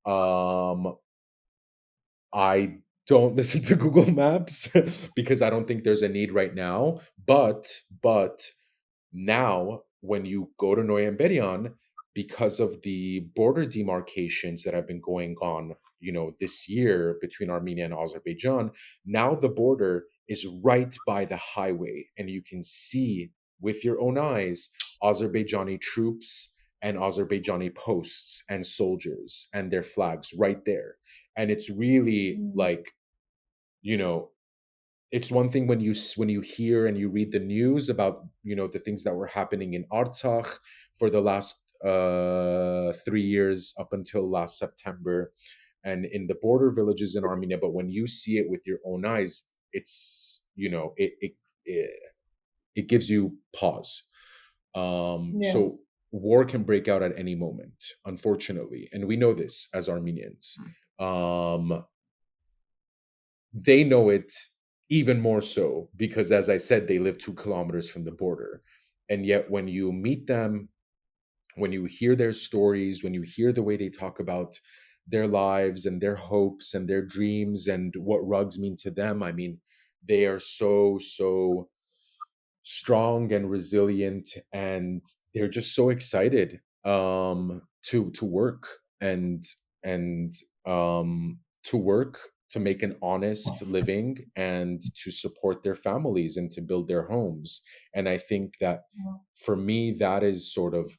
Um, I don't listen to Google Maps because I don't think there's a need right now. But now, when you go to Noyamberian, because of the border demarcations that have been going on, this year between Armenia and Azerbaijan, now the border is right by the highway, and you can see with your own eyes Azerbaijani troops and Azerbaijani posts and soldiers and their flags right there. And it's really Mm. like, you know, it's one thing when you hear and you read the news about the things that were happening in Artsakh for the last 3 years up until last September, and in the border villages in Armenia. But when you see it with your own eyes, it's it, it gives you pause. Yeah. So war can break out at any moment, unfortunately, and we know this as Armenians. Um, they know it even more so because, as I said, they live 2 kilometers from the border. And yet, when you meet them, when you hear their stories, when you hear the way they talk about their lives and their hopes and their dreams and what rugs mean to them, I mean, they are so strong and resilient, and they're just so excited to work and to work to make an honest living and to support their families and to build their homes. And I think that for me, that is sort of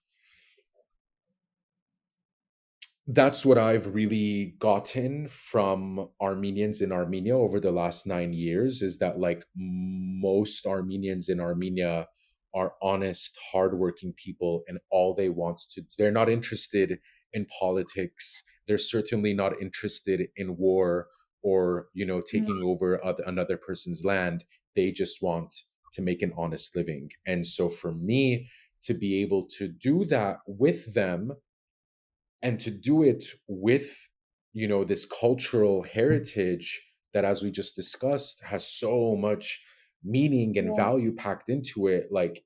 that's what I've really gotten from Armenians in Armenia over the last 9 years, is that, like, most Armenians in Armenia are honest, hardworking people, and all they want to, they're not interested in politics. They're certainly not interested in war or, Mm. taking over another person's land. They just want to make an honest living. And so for me to be able to do that with them and to do it with this cultural heritage that, as we just discussed, has so much meaning and Yeah. value packed into it, like,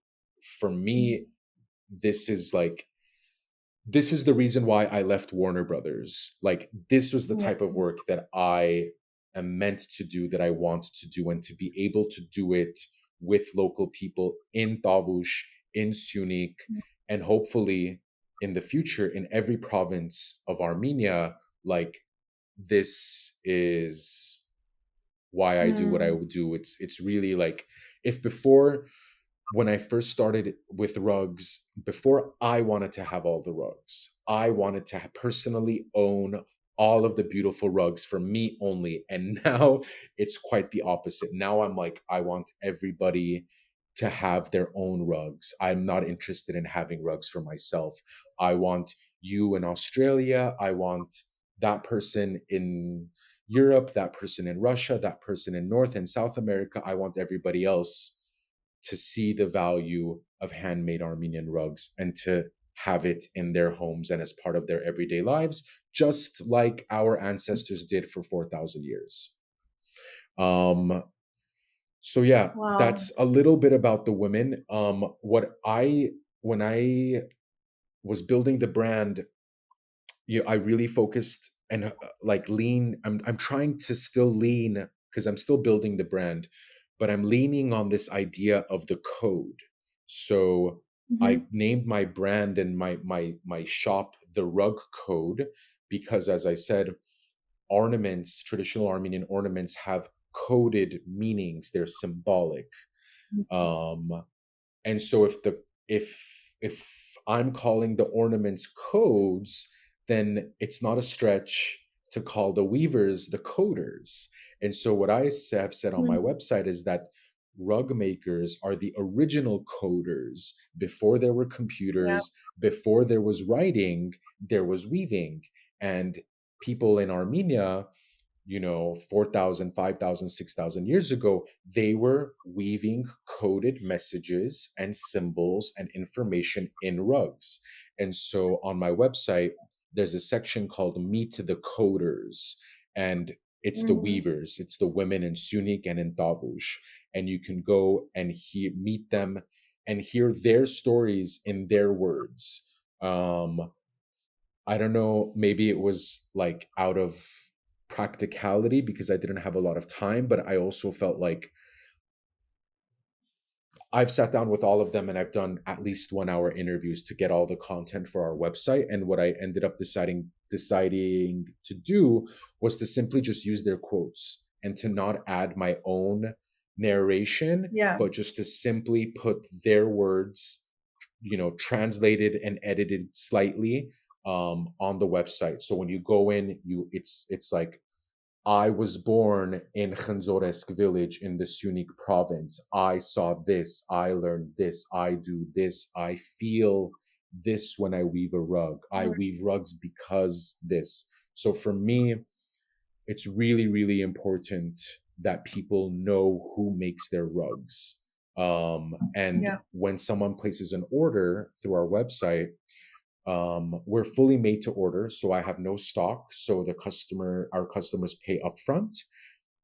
for me, this is like this is the reason why I left Warner Brothers. Like, this was the Yeah. type of work that I am meant to do, that I want to do, and to be able to do it with local people in Tavush, in Sunik, and hopefully in the future in every province of Armenia. Like, this is why I do what I Mm. would do. It's really like, if before, when I first started with rugs, before I wanted to have all the rugs, I wanted to personally own all of the beautiful rugs for me only. And now it's quite the opposite. Now I'm like, I want everybody to have their own rugs. I'm not interested in having rugs for myself. I want you in Australia. I want that person in Europe, that person in Russia, that person in North and South America. I want everybody else to see the value of handmade Armenian rugs and to have it in their homes and as part of their everyday lives, just like our ancestors did for 4,000 years. Um, so yeah, Wow. that's a little bit about the women. When I was building the brand, I really focused and like lean. I'm trying to still lean because I'm still building the brand, but I'm leaning on this idea of the code. So I Hmm. named my brand and my shop the Rug Code because, as I said, ornaments, traditional Armenian ornaments, have coded meanings. They're symbolic. Um, and so if I'm calling the ornaments codes, then it's not a stretch to call the weavers the coders. And so, what I have said on my Mm. website is that rug makers are the original coders. Before there were Yeah. computers, before there was writing, there was weaving. And people in Armenia, 4,000, 5,000, 6,000 years ago, they were weaving coded messages and symbols and information in rugs. And so on my website, there's a section called Meet the Coders. And it's the Mhm. weavers, it's the women in Sunik and in Tavush. And you can go and meet them and hear their stories in their words. I don't know, maybe it was like out of practicality because I didn't have a lot of time, but I also felt like I've sat down with all of them and I've done at least 1 hour interviews to get all the content for our website. And what I ended up deciding to do was to simply just use their quotes and to not add my own narration, Yeah. but just to simply put their words, translated and edited slightly on the website. So when you go in, it's like, I was born in Khanzoresk village in the Sunik province. I saw this. I learned this. I do this. I feel this when I weave a rug. I Right. weave rugs because this. So for me, it's really, really important that people know who makes their rugs. And Yeah. when someone places an order through our website, we're fully made to order, so I have no stock. So our customers pay upfront,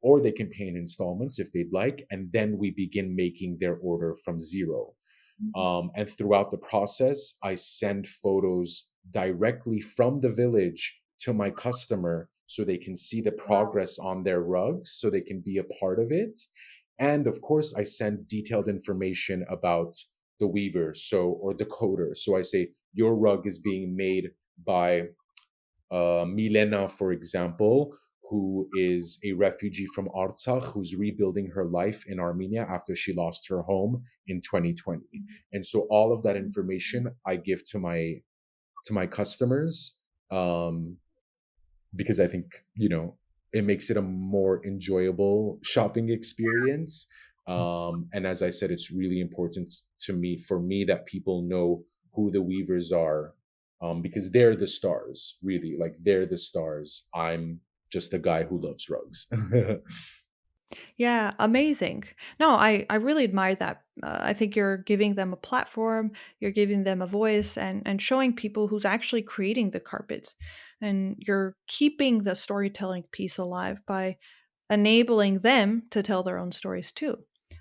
or they can pay in installments if they'd like, and then we begin making their order from zero. Mhm. And throughout the process, I send photos directly from the village to my customer so they can see the Wow. progress on their rugs, so they can be a part of it. And of course, I send detailed information about the weaver, or the coder. So I say, your rug is being made by Milena, for example, who is a refugee from Artsakh, who's rebuilding her life in Armenia after she lost her home in 2020. And so all of that information I give to my customers, um, because I think it makes it a more enjoyable shopping experience. And as I said, it's really important for me that people know who the weavers are, because they're the stars, really. Like, they're the stars. I'm just a guy who loves rugs. Yeah, amazing. No, I really admire that. I think you're giving them a platform, you're giving them a voice, and showing people who's actually creating the carpets, and you're keeping the storytelling piece alive by enabling them to tell their own stories too.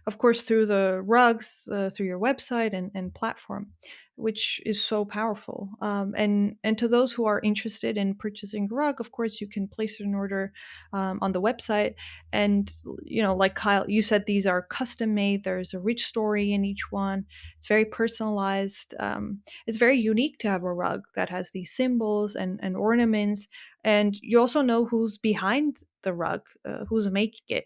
Of course, through the rugs, through your website and platform, which is so powerful. And to those who are interested in purchasing a rug, of course, you can place an order on the website. And like Kyle, you said these are custom made. There's a rich story in each one. It's very personalized. It's very unique to have a rug that has these symbols and ornaments, and you also know who's behind the rug, who's making it.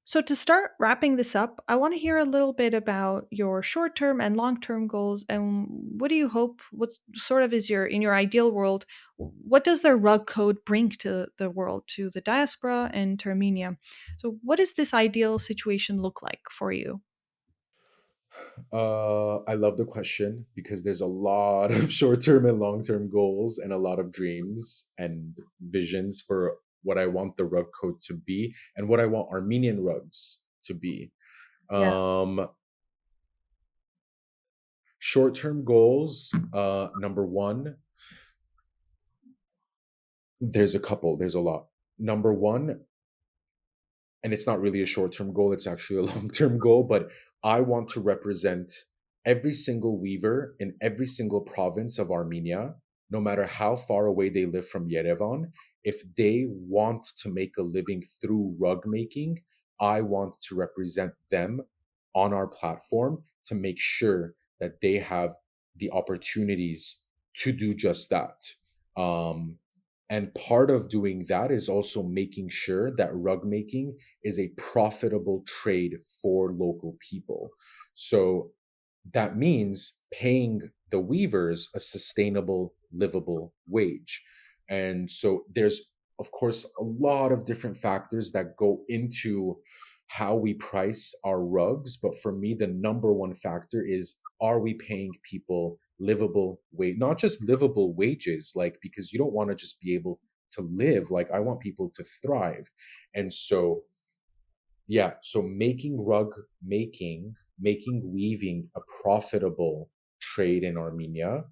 So, to start wrapping this up, I want to hear a little bit about your short term and long term goals. And what do you hope? What sort of is in your ideal world? What does the rug code bring to the world, to the diaspora and to Armenia? So, what does this ideal situation look like for you? I love the question because there's a lot of short-term and long-term goals and a lot of dreams and visions for what I want the rug code to be and what I want Armenian rugs to be. Yeah. Um, Short-term goals, number one, there's a couple, there's a lot. Number one, and it's not really a short-term goal, it's actually a long-term goal, but I want to represent every single weaver in every single province of Armenia, no matter how far away they live from Yerevan. If they want to make a living through rug making, I want to represent them on our platform to make sure that they have the opportunities to do just that. um, and part of doing that is also making sure that rug making is a profitable trade for local people. So that means paying the weavers a sustainable, livable wage. And so there's, of course, a lot of different factors that go into how we price our rugs. But for me, the number one factor is, are we paying people livable wage, not just livable wages, like, because you don't want to just be able to live. Like, I want people to thrive. And so, yeah, so making weaving a profitable trade in Armenia,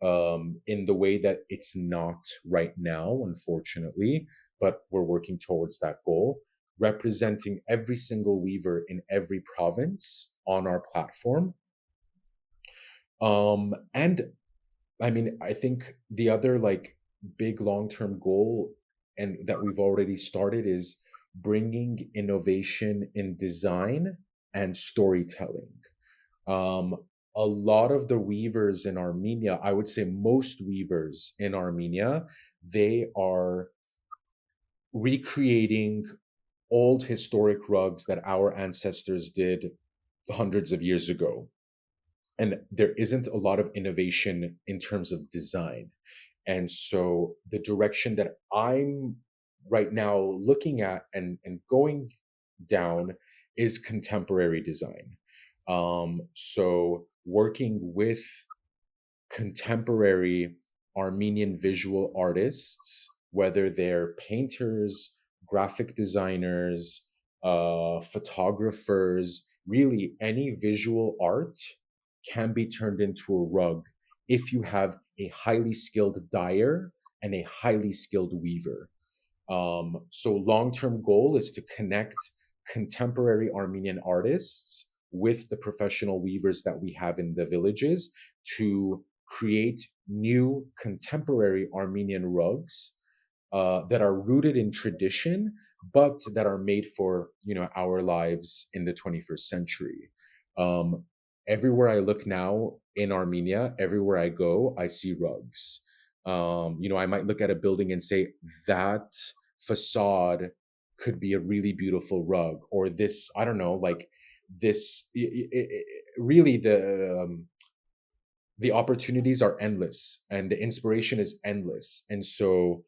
in the way that it's not right now, unfortunately, but we're working towards that goal, representing every single weaver in every province on our platform. And I mean, I think the other, like, big long-term goal, and that we've already started, is bringing innovation in design and storytelling. Um, a lot of the weavers in Armenia, I would say most weavers in Armenia, they are recreating old historic rugs that our ancestors did hundreds of years ago. And there isn't a lot of innovation in terms of design. And so the direction that I'm right now looking at and going down is contemporary design. So working with contemporary Armenian visual artists, whether they're painters, graphic designers, photographers, really any visual art can be turned into a rug if you have a highly skilled dyer and a highly skilled weaver. So long-term goal is to connect contemporary Armenian artists with the professional weavers that we have in the villages to create new contemporary Armenian rugs, that are rooted in tradition, but that are made for, our lives in the 21st century. Um, Everywhere I look now in Armenia, everywhere I go, I see rugs. I might look at a building and say, that facade could be a really beautiful rug, or this, I don't know, like, this really, the opportunities are endless and the inspiration is endless. And so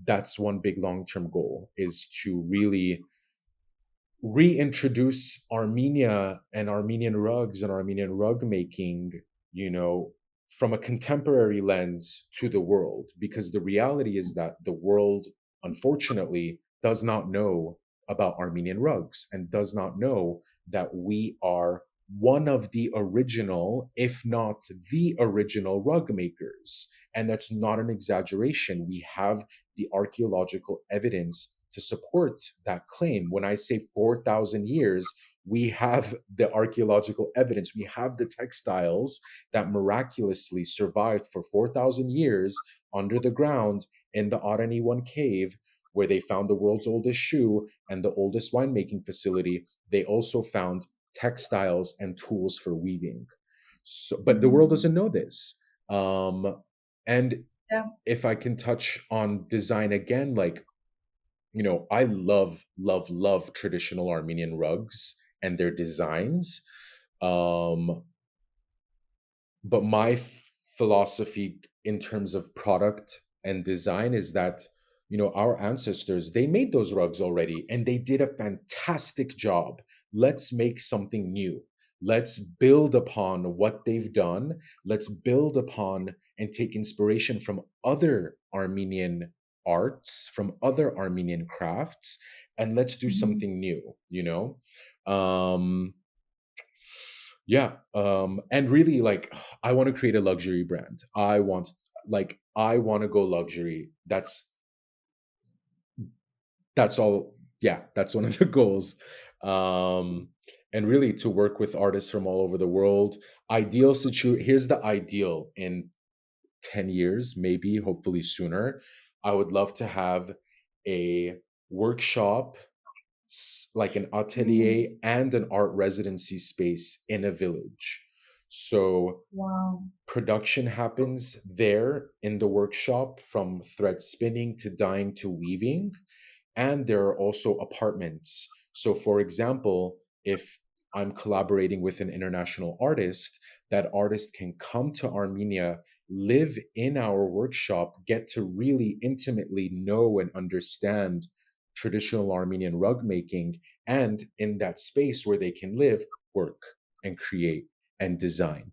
that's one big long-term goal, is to really reintroduce Armenia and Armenian rugs and Armenian rug making, you know, from a contemporary lens to the world. Because the reality is that the world, unfortunately, does not know about Armenian rugs and does not know that we are one of the original, if not the original, rug makers. And that's not an exaggeration. We have the archaeological evidence to support that claim. When I say 4,000 years, we have the archaeological evidence. We have the textiles that miraculously survived for 4,000 years under the ground in the Arani 1 cave, where they found the world's oldest shoe and the oldest winemaking facility. They also found textiles and tools for weaving. So, but the world Mhm. doesn't know this. And Yeah. if I can touch on design again, like, I love, love, love traditional Armenian rugs and their designs. Um, but my philosophy in terms of product and design is that, our ancestors, they made those rugs already and they did a fantastic job. Let's make something new. Let's build upon what they've done. Let's build upon and take inspiration from other Armenian arts, from other Armenian crafts, and let's do Mhm. something new. um yeah, and really, like, I want to create a luxury brand. I want to go luxury. That's all. Yeah, that's one of the goals. Um, and really to work with artists from all over the world. Here's the ideal in 10 years, maybe, hopefully sooner. I would love to have a workshop, like an Mm. atelier and an art residency space in a village. So Wow. production happens there in the workshop, from thread spinning to dyeing to weaving. And there are also apartments. So, for example, if I'm collaborating with an international artist. That artist can come to Armenia, live in our workshop, get to really intimately know and understand traditional Armenian rug making, and in that space where they can live, work and create and design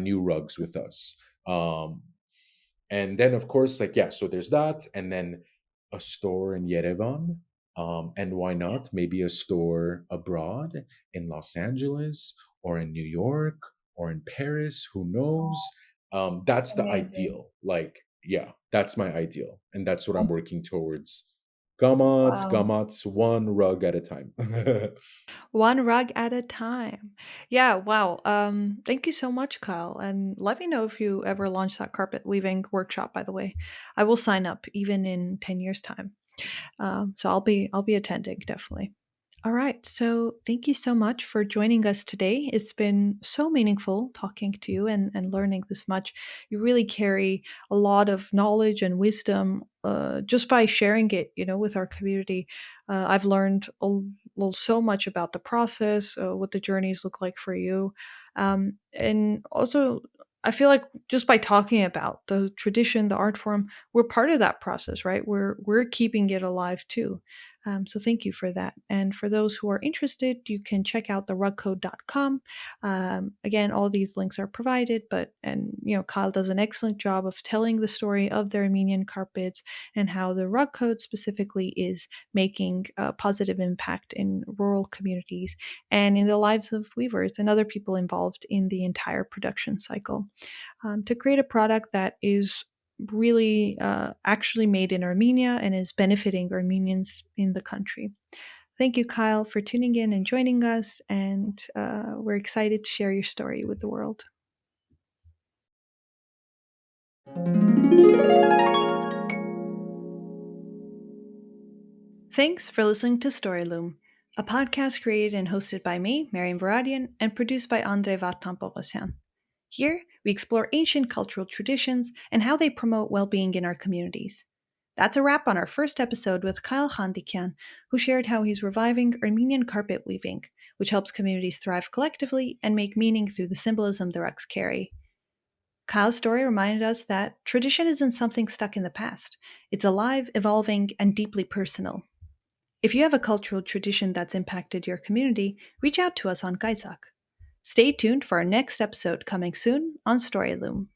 new rugs with us. And then, of course, like, yeah, so there's that. And then a store in Yerevan. And why not? Maybe a store abroad in Los Angeles or in New York or in Paris. Who knows? That's the Amazing. ideal. Like, yeah, that's my ideal. And that's what I'm working towards. Gamats, Wow. gamats, one rug at a time. One rug at a time. Yeah, wow. Thank you so much, Kyle. And let me know if you ever launch that carpet weaving workshop, by the way. I will sign up even in 10 years' time. So I'll be attending definitely. All right. So thank you so much for joining us today. It's been so meaningful talking to you and learning this much. You really carry a lot of knowledge and wisdom just by sharing it, with our community. I've learned well, so much about the process, what the journeys look like for you. And also, I feel like just by talking about the tradition, the art form, we're part of that process, right? We're keeping it alive too. So thank you for that. And for those who are interested, you can check out the rugcode.com. Again, all these links are provided, Kyle does an excellent job of telling the story of the Armenian carpets and how the rug code specifically is making a positive impact in rural communities and in the lives of weavers and other people involved in the entire production cycle to create a product that is really actually made in Armenia and is benefiting Armenians in the country. Thank you, Kyle, for tuning in and joining us. And we're excited to share your story with the world. Thanks for listening to Story Loom, a podcast created and hosted by me, Mariam Vahradyan, and produced by Andrei Vartan. Here, we explore ancient cultural traditions and how they promote well being in our communities. That's a wrap on our first episode with Kyle Khandikian, who shared how he's reviving Armenian carpet weaving, which helps communities thrive collectively and make meaning through the symbolism the rugs carry. Kyle's story reminded us that tradition isn't something stuck in the past, it's alive, evolving, and deeply personal. If you have a cultural tradition that's impacted your community, reach out to us on Kaitzak. Stay tuned for our next episode coming soon on Story Loom.